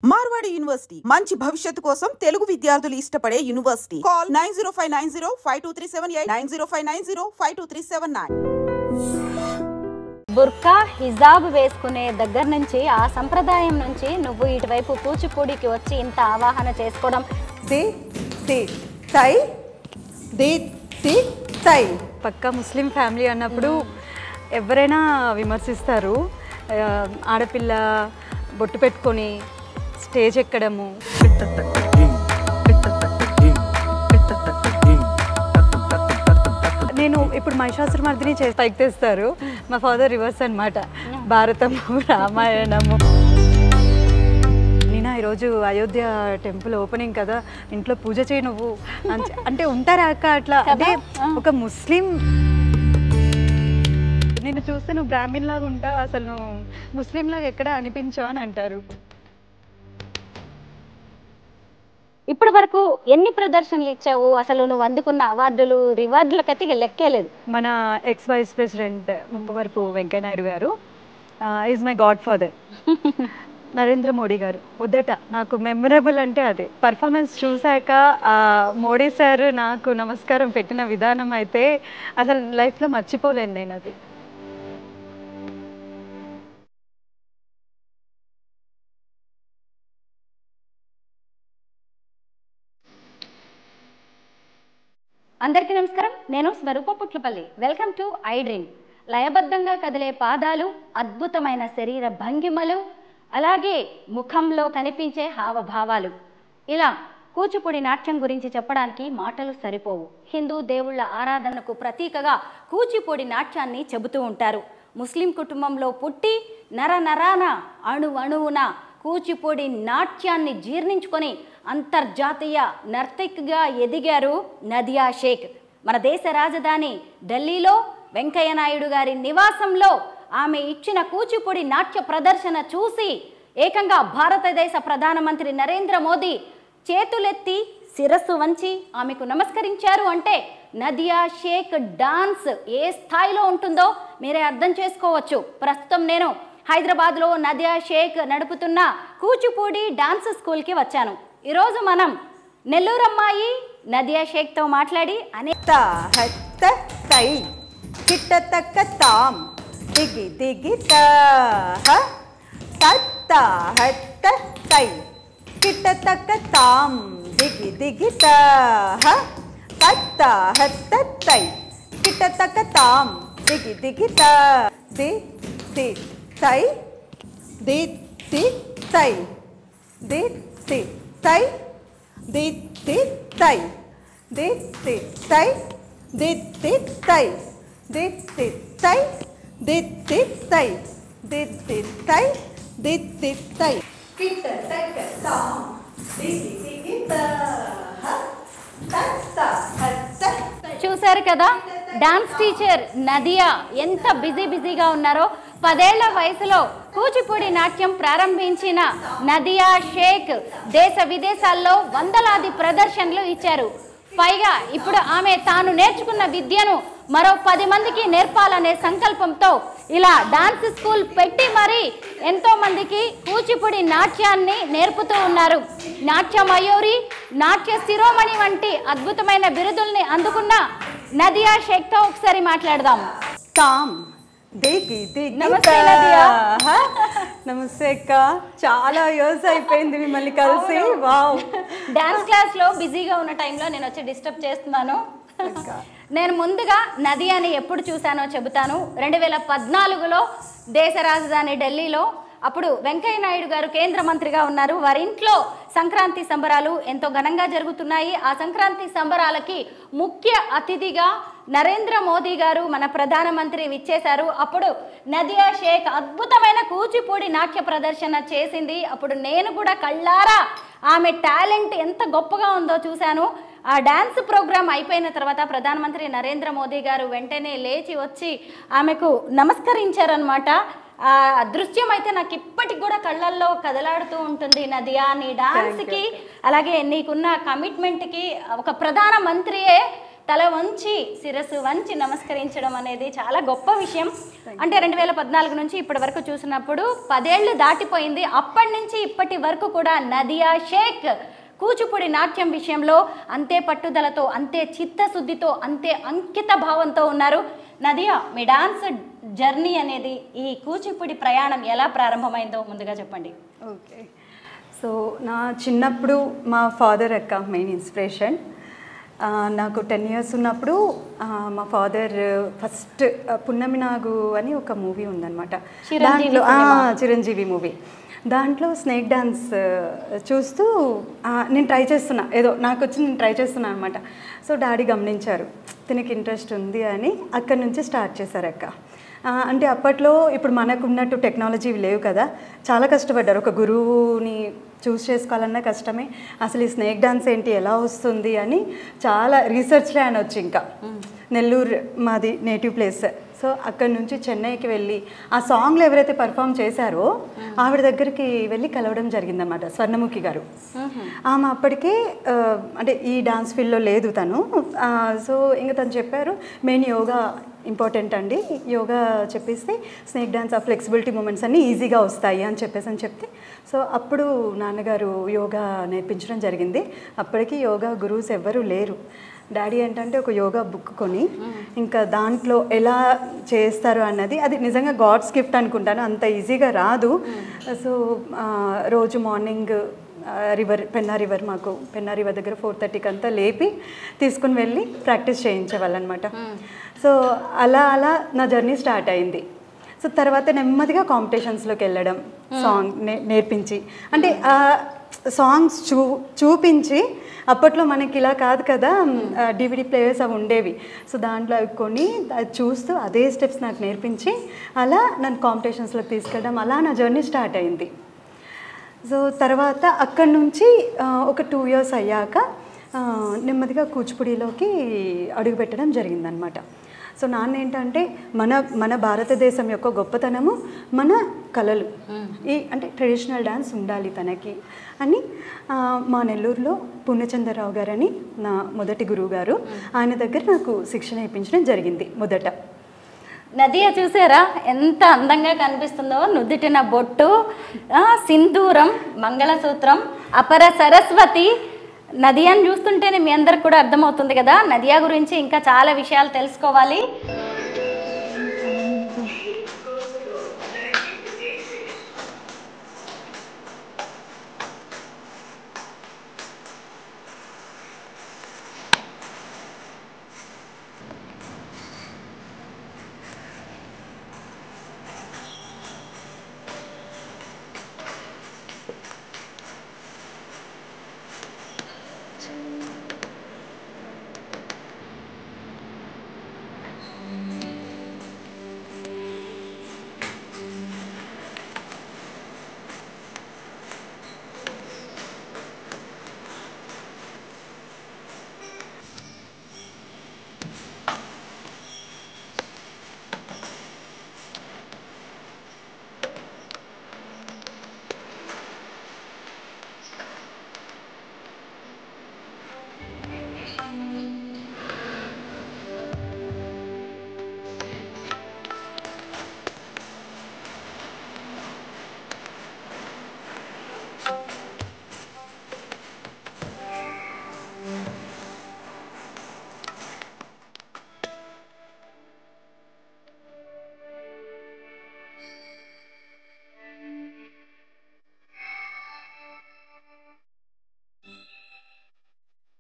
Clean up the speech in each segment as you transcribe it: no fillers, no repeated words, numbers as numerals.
Marwadi university మంచి భవిష్యత్తు కోసం తెలుగు విద్యార్థులు ఇష్టపడే యూనివర్సిటీ. కాల్ 9059052378 9059052379. బుర్కా హిజాబ్ వేసుకునే దగ్గర నుంచి ఆ సంప్రదాయం నుంచి నువ్వు ఇటువైపు కూచిపూడికి వచ్చి ఇంత ఆవాహన చేసుకోవడం పక్కా ముస్లిం ఫ్యామిలీ అన్నప్పుడు ఎవరైనా విమర్శిస్తారు. ఆడపిల్ల బొట్టు పెట్టుకొని స్టేజ్ ఎక్కడము, నేను ఇప్పుడు మహిషాసురమర్దిని చేసి పైకి తెస్తారు. మా ఫాదర్ రివర్స్ అనమాట, భారతము రామాయణము. నేను ఈరోజు అయోధ్య టెంపుల్ ఓపెనింగ్ కదా, ఇంట్లో పూజ చేయి నువ్వు అంటే ఉంటారా అక్క అట్లా. అంటే ఒక ముస్లిం నేను చూస్తే నువ్వు బ్రాహ్మణ్ లాగా ఉంటావు, అసలు నువ్వు ముస్లిం లాగా ఎక్కడ అనిపించావు అని అంటారు. ఇప్పటి వరకు ఎన్ని ప్రదర్శనలు ఇచ్చావు? అసలు నువ్వు అందుకున్న అవార్డులు రివార్డులకైతే లెక్కేలేదు. మన ex vice president Muppavarapu Venkaiah Naidu garu is my godfather. Narendra Modi garu మొదట నాకు మెమరబుల్ అంటే అదే. పర్ఫార్మెన్స్ చూశాక మోడీ సార్ నాకు నమస్కారం పెట్టిన విధానం అయితే అసలు లైఫ్లో మర్చిపోలేను నేను అది. అందరికీ నమస్కారం, నేను Swaroopa Putlapalli. Welcome to iDream. లయబద్ధంగా కదిలే పాదాలు, అద్భుతమైన శరీర భంగిమలు, అలాగే ముఖంలో కనిపించే హావభావాలు, ఇలా కూచిపూడి నాట్యం గురించి చెప్పడానికి మాటలు సరిపోవు. హిందూ దేవుళ్ళ ఆరాధనకు ప్రతీకగా కూచిపూడి నాట్యాన్ని చెబుతూ ఉంటారు. ముస్లిం కుటుంబంలో పుట్టి నరనరాన అణువున కూచిపూడి నాట్యాన్ని జీర్ణించుకొని అంతర్జాతీయ నర్తకిగా ఎదిగారు నదియా షేక్. మన దేశ రాజధాని ఢిల్లీలో వెంకయ్య నాయుడు గారి నివాసంలో ఆమె ఇచ్చిన కూచిపూడి నాట్య ప్రదర్శన చూసి ఏకంగా భారతదేశ ప్రధానమంత్రి నరేంద్ర మోదీ చేతులెత్తి శిరస్సు వంచి ఆమెకు నమస్కరించారు. అంటే నదియా షేక్ డాన్స్ ఏ స్థాయిలో ఉంటుందో మీరే అర్థం చేసుకోవచ్చు. ప్రస్తుతం నేను హైదరాబాద్లో నదియా షేక్ నడుపుతున్న కూచిపూడి డాన్స్ స్కూల్కి వచ్చాను. ఈరోజు మనం నెల్లూరు అమ్మాయి నదియా షేక్తో మాట్లాడి చూశారు కదా, డాన్స్ టీచర్ నదియా ఎంత బిజీగా ఉన్నారో. 10 ఏళ్ల వయసులో కూచిపూడి నాట్యం ప్రారంభించిన నదియా షేక్ దేశ విదేశాల్లో వందలాది ప్రదర్శనలు ఇచ్చారు. పైగా ఇప్పుడు ఆమె తాను నేర్చుకున్న విద్యను మరో 10 మందికి నేర్పాలనే సంకల్పంతో ఇలా డాన్స్ స్కూల్ పెట్టి మరీ ఎంతో మందికి కూచిపూడి నాట్యాన్ని నేర్పుతూ ఉన్నారు. నాట్య మయూరి, నాట్య శిరోమణి వంటి అద్భుతమైన బిరుదుల్ని అందుకున్న నదియా షేక్తో ఒకసారి మాట్లాడదాం. నమస్తే నదియా. నమస్తే అక్క, చాలా ఇయర్స్ అయిపోయింది మిమ్మల్ని కలిసి. వావ్, డాన్స్ క్లాస్ లో బిజీగా ఉన్న టైంలో నేను వచ్చి డిస్టర్బ్ చేస్తున్నాను. నేను ముందుగా నదియాని ఎప్పుడు చూశానో చెబుతాను. 2014లో దేశ రాజధాని ఢిల్లీలో అప్పుడు వెంకయ్య నాయుడు గారు కేంద్ర మంత్రిగా ఉన్నారు. వారి ఇంట్లో సంక్రాంతి సంబరాలు ఎంతో ఘనంగా జరుగుతున్నాయి. ఆ సంక్రాంతి సంబరాలకి ముఖ్య అతిథిగా నరేంద్ర మోదీ గారు మన ప్రధానమంత్రి విచ్చేశారు. అప్పుడు నదియా షేక్ అద్భుతమైన కూచిపూడి నాట్య ప్రదర్శన చేసింది. అప్పుడు నేను కూడా కళ్ళారా ఆమె టాలెంట్ ఎంత గొప్పగా ఉందో చూశాను. ఆ డాన్స్ ప్రోగ్రామ్ అయిపోయిన తర్వాత ప్రధానమంత్రి నరేంద్ర మోదీ గారు వెంటనే లేచి వచ్చి ఆమెకు నమస్కరించారనమాట. ఆ దృశ్యం అయితే నాకు ఇప్పటికి కూడా కళ్ళల్లో కదలాడుతూ ఉంటుంది. నదియా, నీ డాన్స్కి అలాగే నీకున్న కమిట్మెంట్కి ఒక ప్రధానమంత్రియే తల వంచి శిరస్సు వంచి నమస్కరించడం అనేది చాలా గొప్ప విషయం. అంటే 2014 నుంచి ఇప్పటి వరకు చూసినప్పుడు 10 ఏళ్ళు దాటిపోయింది. అప్పటి నుంచి ఇప్పటి వరకు కూడా నదియా షేక్ కూచిపూడి నాట్యం విషయంలో అంతే పట్టుదలతో, అంతే చిత్తశుద్ధితో, అంతే అంకిత భావంతో ఉన్నారు. నదియా, మీ డాన్స్ జర్నీ అనేది, ఈ కూచిపూడి ప్రయాణం ఎలా ప్రారంభమైందో ముందుగా చెప్పండి. ఓకే, సో నా చిన్నప్పుడు మా ఫాదర్ అక్క మెయిన్ ఇన్స్పిరేషన్. నాకు 10 years ఉన్నప్పుడు మా ఫాదర్ ఫస్ట్ పున్నమి నాగు అని ఒక మూవీ ఉందన్నమాట. దాంట్లో చిరంజీవి మూవీ, దాంట్లో స్నేక్ డాన్స్ చూస్తూ నేను ట్రై చేస్తున్నా, ఏదో నాకు వచ్చి నేను ట్రై చేస్తున్నా అనమాట. సో డాడీ గమనించారు, దీనికి ఇంట్రెస్ట్ ఉంది అని అక్కడి నుంచి స్టార్ట్ చేశారు అక్క. అంటే అప్పట్లో ఇప్పుడు మనకు ఉన్నట్టు టెక్నాలజీ లేవు కదా, చాలా కష్టపడ్డారు. ఒక గురువుని చూస్ చేసుకోవాలన్నా కష్టమే. అసలు ఈ స్నేక్ డాన్స్ ఏంటి, ఎలా వస్తుంది అని చాలా రీసెర్చ్లే అని వచ్చి, ఇంకా నెల్లూరు మాది నేటివ్ ప్లేస్. సో అక్కడి నుంచి చెన్నైకి వెళ్ళి ఆ సాంగ్లో ఎవరైతే పర్ఫామ్ చేశారో ఆవిడ దగ్గరికి వెళ్ళి కలవడం జరిగిందన్నమాట, స్వర్ణముఖి గారు. ఆమె అప్పటికే అంటే ఈ డాన్స్ ఫీల్డ్లో లేదు తను. సో ఇంకా తను చెప్పారు, మెయిన్ యోగా ఇంపార్టెంట్ అండి, యోగా చెప్పేస్తే స్నేక్ డాన్స్ ఆ ఫ్లెక్సిబిలిటీ మూమెంట్స్ అన్నీ ఈజీగా వస్తాయి అని చెప్తే, సో అప్పుడు నాన్నగారు యోగా నేర్పించడం జరిగింది. అప్పటికి యోగా గురువుస్ ఎవ్వరూ లేరు. డాడీ ఏంటంటే ఒక యోగా బుక్ కొని ఇంకా దాంట్లో ఎలా చేస్తారు అన్నది, అది నిజంగా గాడ్స్ గిఫ్ట్ అనుకుంటాను, అంత ఈజీగా రాదు. సో రోజు మార్నింగ్ పెన్నా రివర్, మాకు పెన్నా రివర్ దగ్గర 4:30కి అంతా లేపి తీసుకుని వెళ్ళి ప్రాక్టీస్ చేయించేవాళ్ళు అనమాట. సో అలా నా జర్నీ స్టార్ట్ అయింది. సో తర్వాత నెమ్మదిగా కాంపిటీషన్స్లోకి వెళ్ళడం, సాంగ్ నేర్పించి, అంటే సాంగ్స్ చూపించి, అప్పట్లో మనకి ఇలా కాదు కదా, DVD ప్లేయర్స్ అవి ఉండేవి. సో దాంట్లో అవి కొని చూస్తూ అదే స్టెప్స్ నాకు నేర్పించి అలా నన్ను కాంపిటీషన్స్లోకి తీసుకెళ్ళడం, అలా నా జర్నీ స్టార్ట్ అయింది. సో తర్వాత అక్కడి నుంచి ఒక 2 years అయ్యాక నెమ్మదిగా కూచిపూడిలోకి అడుగుపెట్టడం జరిగిందనమాట. సో నాన్న ఏంటంటే మన భారతదేశం యొక్క గొప్పతనము మన కళలు, ఈ అంటే ట్రెడిషనల్ డ్యాన్స్ ఉండాలి తనకి అని మా నెల్లూరులో పూర్ణచంద్రరావు గారని నా మొదటి గురువు గారు, ఆయన దగ్గర నాకు శిక్షణ ఇప్పించడం జరిగింది మొదట. నదియా చూసారా ఎంత అందంగా కనిపిస్తుందో, నుదుటిన బొట్టు, సింధూరం, మంగళసూత్రం, అపర సరస్వతి. నదియాని చూస్తుంటేనే మీ అందరికి కూడా అర్థమవుతుంది కదా, నదియా గురించి ఇంకా చాలా విషయాలు తెలుసుకోవాలి.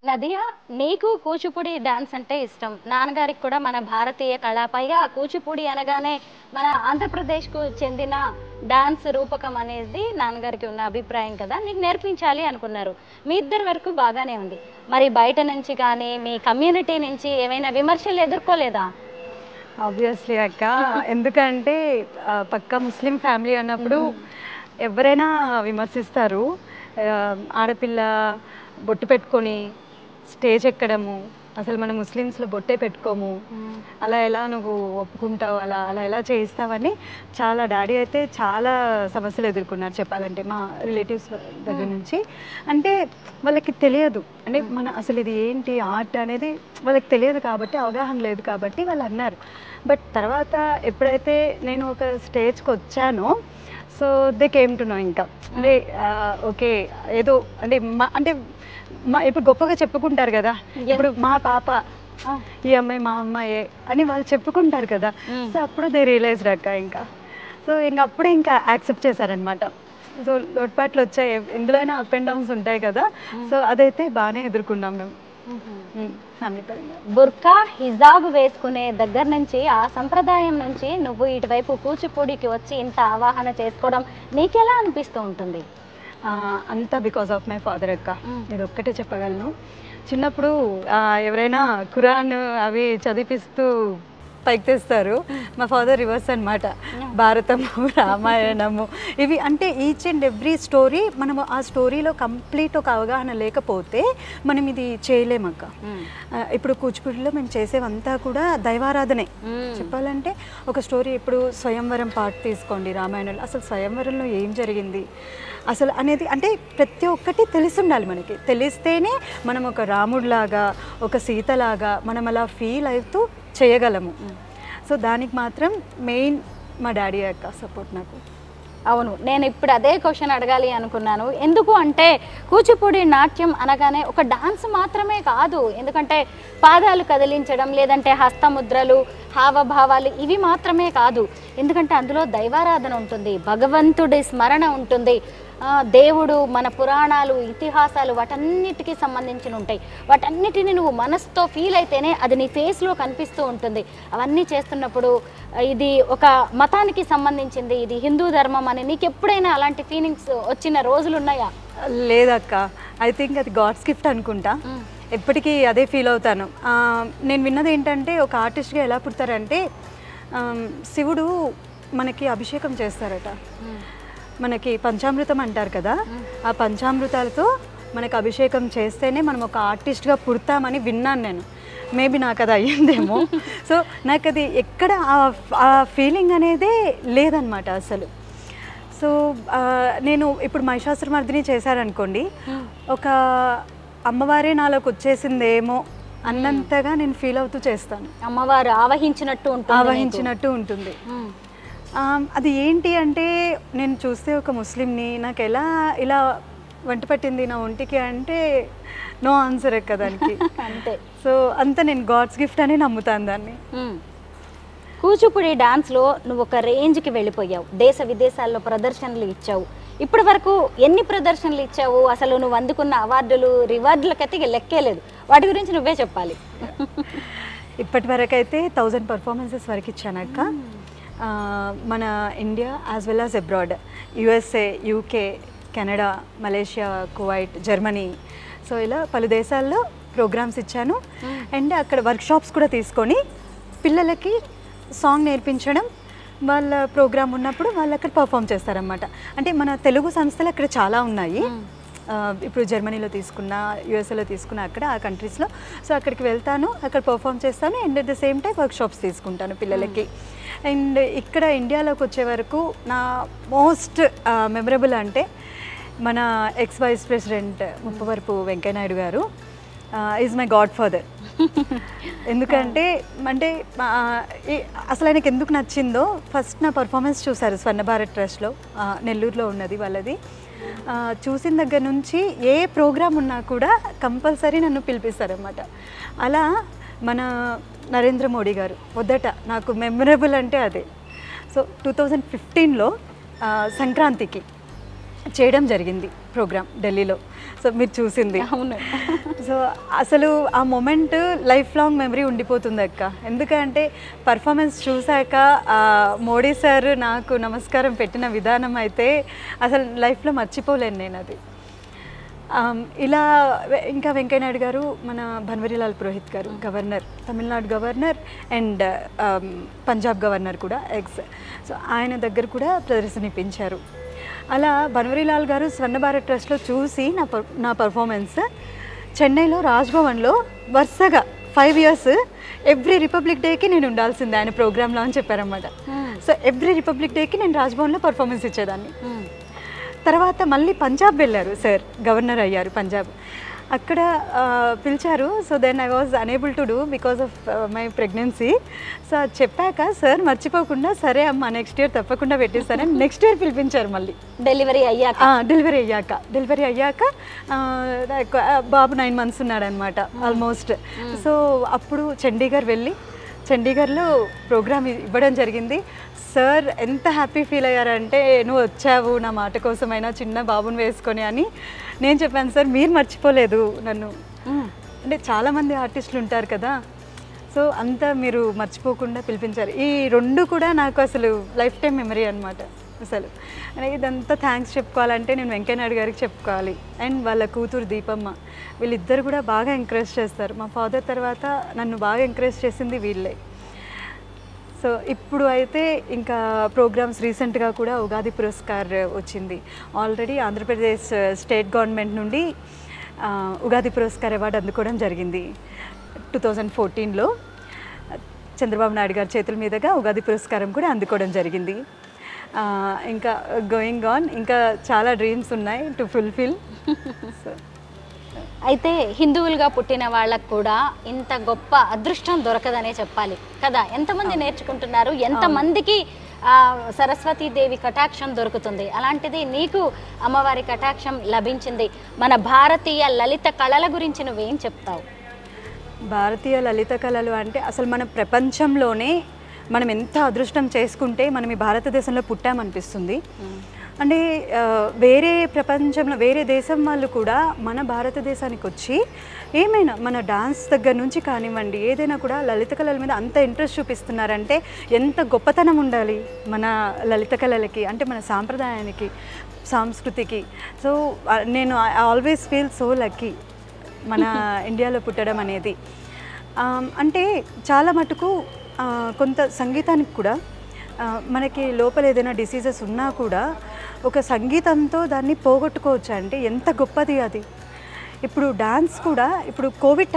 నదియా, నీకు కూచిపూడి డాన్స్ అంటే ఇష్టం, నాన్నగారికి కూడా మన భారతీయ కళ, పైగా కూచిపూడి అనగానే మన ఆంధ్రప్రదేశ్కు చెందిన డాన్స్ రూపకం అనేది నాన్నగారికి ఉన్న అభిప్రాయం కదా, నీకు నేర్పించాలి అనుకున్నారు. మీ ఇద్దరి వరకు బాగానే ఉంది, మరి బయట నుంచి కానీ మీ కమ్యూనిటీ నుంచి ఏమైనా విమర్శలు ఎదుర్కోలేదా? ఆబ్వియస్లీ అక్క, ఎందుకంటే పక్కా ముస్లిం ఫ్యామిలీ అన్నప్పుడు ఎవరైనా విమర్శిస్తారు. ఆడపిల్ల బొట్టు పెట్టుకొని స్టేజ్ ఎక్కడము, అసలు మన ముస్లిమ్స్లో బొట్టే పెట్టుకోము, అలా ఎలా నువ్వు ఒప్పుకుంటావు, అలా అలా ఎలా చేయిస్తావని చాలా డాడీ అయితే చాలా సమస్యలు ఎదుర్కొన్నారు చెప్పాలంటే మా రిలేటివ్స్ దగ్గర నుంచి. అంటే వాళ్ళకి తెలియదు, అంటే మన అసలు ఇది ఏంటి ఆర్ట్ అనేది వాళ్ళకి తెలియదు కాబట్టి, అవగాహన లేదు కాబట్టి వాళ్ళు అన్నారు. బట్ తర్వాత ఎప్పుడైతే నేను ఒక స్టేజ్కి వచ్చానో so they came to know. ఇంకా అంటే ఓకే ఏదో అంటే ఇప్పుడు గొప్పగా చెప్పుకుంటారు కదా, ఇప్పుడు మా పాప ఈ అమ్మాయి మా అమ్మాయే అని వాళ్ళు చెప్పుకుంటారు కదా. సో అప్పుడు దే రియలైజ్డ్ అక్క ఇంకా. సో ఇంకా అప్పుడే ఇంకా యాక్సెప్ట్ చేశారనమాట. సో లోటుపాట్లు వచ్చాయి, ఎందులోనైనా అప్ అండ్ డౌన్స్ ఉంటాయి కదా. సో అదైతే బాగానే ఎదుర్కొన్నాం మేము ఫ్యామిలీ పరంగా. బుర్కా హిజాబ్ వేసుకునే దగ్గర నుంచి, ఆ సంప్రదాయం నుంచి నువ్వు ఇటువైపు కూచిపూడికి వచ్చి ఇంత ఆవాహన చేసుకోవడం నీకెలా అనిపిస్తూ ఉంటుంది? అంతా బికాస్ ఆఫ్ మై ఫాదర్ అక్క. ఇది ఒక్కటే చెప్పగలను. చిన్నప్పుడు ఎవరైనా ఖురాన్ అవి చదివిస్తూ పైకి తెస్తారు, మా ఫాదర్ రివర్స్ అనమాట. భారతము, రామాయణము ఇవి అంటే ఈచ్ అండ్ ఎవ్రీ స్టోరీ మనము ఆ స్టోరీలో కంప్లీట్ ఒక అవగాహన లేకపోతే మనం ఇది చేయలేమక్క. ఇప్పుడు కూచిపూడిలో మేము చేసేవంతా కూడా దైవారాధనే చెప్పాలంటే. ఒక స్టోరీ ఇప్పుడు స్వయంవరం పార్ట్ తీసుకోండి రామాయణంలో, అసలు స్వయంవరంలో ఏం జరిగింది అసలు అనేది అంటే ప్రతి ఒక్కటి తెలిసి ఉండాలి మనకి. తెలిస్తేనే మనం ఒక రాముడిలాగా ఒక సీతలాగా మనం అలా ఫీల్ అవుతూ చేయగలము. సో దానికి మాత్రం మెయిన్ మా డాడీ యొక్క సపోర్ట్ నాకు. అవును, నేను ఇప్పుడు అదే క్వశ్చన్ అడగాలి అనుకున్నాను. ఎందుకు అంటే కూచిపూడి నాట్యం అనగానే ఒక డాన్స్ మాత్రమే కాదు, ఎందుకంటే పాదాలు కదిలించడం లేదంటే హస్తముద్రలు హావభావాలు ఇవి మాత్రమే కాదు, ఎందుకంటే అందులో దైవారాధన ఉంటుంది, భగవంతుడి స్మరణ ఉంటుంది, దేవుడు మన పురాణాలు ఇతిహాసాలు వాటన్నిటికీ సంబంధించి ఉంటాయి. వాటన్నిటిని నువ్వు మనసుతో ఫీల్ అయితేనే అది నీ ఫేస్లో కనిపిస్తూ ఉంటుంది. అవన్నీ చేస్తున్నప్పుడు ఇది ఒక మతానికి సంబంధించింది, ఇది హిందూ ధర్మం అని నీకు ఎప్పుడైనా అలాంటి ఫీలింగ్స్ వచ్చిన రోజులు ఉన్నాయా? లేదక్క, ఐ థింక్ అది గాడ్స్ గిఫ్ట్ అనుకుంటా. ఎప్పటికీ అదే ఫీల్ అవుతాను. నేను విన్నది ఏంటంటే ఒక ఆర్టిస్ట్గా ఎలా పుడతారంటే శివుడు మనకి అభిషేకం చేస్తారట. మనకి పంచామృతం అంటారు కదా, ఆ పంచామృతాలతో మనకు అభిషేకం చేస్తేనే మనం ఒక ఆర్టిస్ట్గా పుడతామని విన్నాను నేను. మేబీ నాకు అది అయ్యిందేమో. సో నాకు అది ఎక్కడ ఆ ఫీలింగ్ అనేదే లేదనమాట అసలు. సో నేను ఇప్పుడు మహిషాసురమర్దిని చేశారనుకోండి, ఒక అమ్మవారే నాలోకి వచ్చేసిందేమో అన్నంతగా నేను ఫీల్ అవుతూ చేస్తాను. అమ్మవారు ఆవహించినట్టు ఉంటుంది. అది ఏంటి అంటే నేను చూస్తే ఒక ముస్లింని నాకు ఎలా ఇలా వంట పట్టింది నా ఒంటికి అంటే నో ఆన్సర్ ఎక్క దానికి. అంతే. సో అంతా నేను గాడ్స్ గిఫ్ట్ అని నమ్ముతాను దాన్ని. కూచిపూడి డాన్స్లో నువ్వు ఒక రేంజ్కి వెళ్ళిపోయావు, దేశ విదేశాల్లో ప్రదర్శనలు ఇచ్చావు. ఇప్పటి వరకు ఎన్ని ప్రదర్శనలు ఇచ్చావు? అసలు నువ్వు అందుకున్న అవార్డులు రివార్డులకైతే లెక్కే లేదు, వాటి గురించి నువ్వే చెప్పాలి. ఇప్పటి వరకు అయితే 1000 పర్ఫార్మెన్సెస్ వరకు ఇచ్చానక్క. మన India as well as abroad, USA, UK, Canada, Malaysia, Kuwait, Germany, so ఇలా పలు దేశాల్లో ప్రోగ్రామ్స్ ఇచ్చాను. అండ్ అక్కడ వర్క్షాప్స్ కూడా తీసుకొని పిల్లలకి సాంగ్ నేర్పించడం, వాళ్ళ ప్రోగ్రామ్ ఉన్నప్పుడు వాళ్ళు అక్కడ పర్ఫామ్ చేస్తారన్నమాట. అంటే మన తెలుగు సంస్థలు అక్కడ చాలా ఉన్నాయి. ఇప్పుడు జర్మనీలో తీసుకున్న, యూఎస్ఏలో తీసుకున్న, అక్కడ ఆ కంట్రీస్లో. సో అక్కడికి వెళ్తాను, అక్కడ పర్ఫామ్ చేస్తాను. And at the same time workshops తీసుకుంటాను పిల్లలకి. అండ్ ఇక్కడ ఇండియాలోకి వచ్చే వరకు నా మోస్ట్ మెమరబుల్ అంటే మన ex vice president Muppavarapu Venkaiah Naidu గారు ఈజ్ మై గాడ్ ఫాదర్. ఎందుకంటే అసలు ఆయనకి ఎందుకు నచ్చిందో ఫస్ట్ నా పర్ఫార్మెన్స్ చూశారు స్వర్ణ భారత్ ట్రస్ట్లో, నెల్లూరులో ఉన్నది వాళ్ళది. చూసిన దగ్గర నుంచి ఏ ప్రోగ్రామ్ ఉన్నా కూడా కంపల్సరీ నన్ను పిలిపిస్తారన్నమాట. అలా మన నరేంద్ర మోడీ గారు మొదట నాకు మెమరబుల్ అంటే అదే. సో 2015లో సంక్రాంతికి చేయడం జరిగింది ప్రోగ్రామ్ ఢిల్లీలో. సో మీరు చూసింది. అవును. సో అసలు ఆ మూమెంట్ లైఫ్ లాంగ్ మెమరీ ఉండిపోతుంది అక్క. ఎందుకంటే పర్ఫార్మెన్స్ చూశాక మోడీ సార్ నాకు నమస్కారం పెట్టిన విధానం అయితే అసలు లైఫ్లో మర్చిపోలేను నేను అది. ఇలా ఇంకా వెంకయ్యనాయుడు గారు, మన భన్వరీలాల్ పురోహిత్ గారు governor, Tamil Nadu governor and Punjab governor కూడా సో ఆయన దగ్గర కూడా ప్రదర్శన ఇప్పించారు. అలా భన్వరీలాల్ గారు స్వర్ణ భారత్ ట్రస్ట్లో చూసి నా పర్ఫార్మెన్స్ చెన్నైలో రాజ్భవన్లో వరుసగా 5 years ఎవ్రీ రిపబ్లిక్ డేకి నేను ఉండాల్సిందే ఆయన ప్రోగ్రాంలో అని చెప్పారన్నమాట. సో ఎవ్రీ రిపబ్లిక్ డేకి నేను రాజ్భవన్లో పర్ఫార్మెన్స్ ఇచ్చేదాన్ని. తర్వాత మళ్ళీ పంజాబ్ వెళ్ళారు సార్, గవర్నర్ అయ్యారు పంజాబ్, అక్కడ పిలిచారు. So then I was unable to do because of my pregnancy. So అది చెప్పాక సార్ మర్చిపోకుండా సరే అమ్మ నెక్స్ట్ ఇయర్ తప్పకుండా పెట్టిస్తానని నెక్స్ట్ ఇయర్ పిలిపించారు మళ్ళీ డెలివరీ అయ్యాక బాబు 9 months ఉన్నాడనమాట ఆల్మోస్ట్. సో అప్పుడు చండీగఢ్లో ప్రోగ్రామ్ ఇవ్వడం జరిగింది. సార్ ఎంత హ్యాపీ ఫీల్ అయ్యారంటే నువ్వు వచ్చావు నా మాట కోసమైనా చిన్న బాబుని వేసుకొని అని. నేను చెప్పాను సార్ మీరు మర్చిపోలేదు నన్ను, అంటే చాలామంది ఆర్టిస్టులు ఉంటారు కదా, సో అంతా మీరు మర్చిపోకుండా పిలిపించారు. ఈ 2 కూడా నాకు అసలు లైఫ్ టైం మెమరీ అనమాట. అసలు ఇదంతా థ్యాంక్స్ చెప్పుకోవాలంటే నేను వెంకయ్య నాయుడు గారికి చెప్పుకోవాలి, అండ్ వాళ్ళ కూతురు దీపమ్మ, వీళ్ళిద్దరు కూడా బాగా ఎంకరేజ్ చేస్తారు. మా ఫాదర్ తర్వాత నన్ను బాగా ఎంకరేజ్ చేసింది వీళ్ళే. సో ఇప్పుడు అయితే ఇంకా ప్రోగ్రామ్స్ రీసెంట్గా కూడా ఉగాది పురస్కార్ వచ్చింది. ఆల్రెడీ ఆంధ్రప్రదేశ్ స్టేట్ గవర్నమెంట్ నుండి ఉగాది పురస్కార్ అవార్డు అందుకోవడం జరిగింది 2014లో. చంద్రబాబు నాయుడు గారి చేతుల మీదుగా ఉగాది పురస్కారం కూడా అందుకోవడం జరిగింది. ఇంకా గోయింగ్ ఆన్, ఇంకా చాలా డ్రీమ్స్ ఉన్నాయి టు ఫుల్ఫిల్. సో అయితే హిందువులుగా పుట్టిన వాళ్ళకు కూడా ఇంత గొప్ప అదృష్టం దొరకదనే చెప్పాలి కదా. ఎంతమంది నేర్చుకుంటున్నారు, ఎంతమందికి సరస్వతీదేవి కటాక్షం దొరుకుతుంది. అలాంటిది నీకు అమ్మవారి కటాక్షం లభించింది. మన భారతీయ లలిత కళల గురించి నువ్వేం చెప్తావు? భారతీయ లలిత కళలు అంటే అసలు మన ప్రపంచంలోనే మనం ఎంత అదృష్టం చేసుకుంటే మనం ఈ భారతదేశంలో పుట్టామనిపిస్తుంది. అంటే వేరే ప్రపంచంలో వేరే దేశం వాళ్ళు కూడా మన భారతదేశానికి వచ్చి ఏమైనా మన డాన్స్ దగ్గర నుంచి కానివ్వండి ఏదైనా కూడా లలిత కళల మీద అంత ఇంట్రెస్ట్ చూపిస్తున్నారంటే ఎంత గొప్పతనం ఉండాలి మన లలిత కళలకి, అంటే మన సాంప్రదాయానికి సంస్కృతికి. సో నేను ఆల్వేస్ ఫీల్ సో లక్కీ మన ఇండియాలో పుట్టడం అనేది. అంటే చాలా మటుకు కొంత సంగీతానికి కూడా మనకి లోపల ఏదైనా డిసీజెస్ ఉన్నా కూడా ఒక సంగీతంతో దాన్ని పోగొట్టుకోవచ్చు, అంటే ఎంత గొప్పది అది. ఇప్పుడు డాన్స్ కూడా ఇప్పుడు కోవిడ్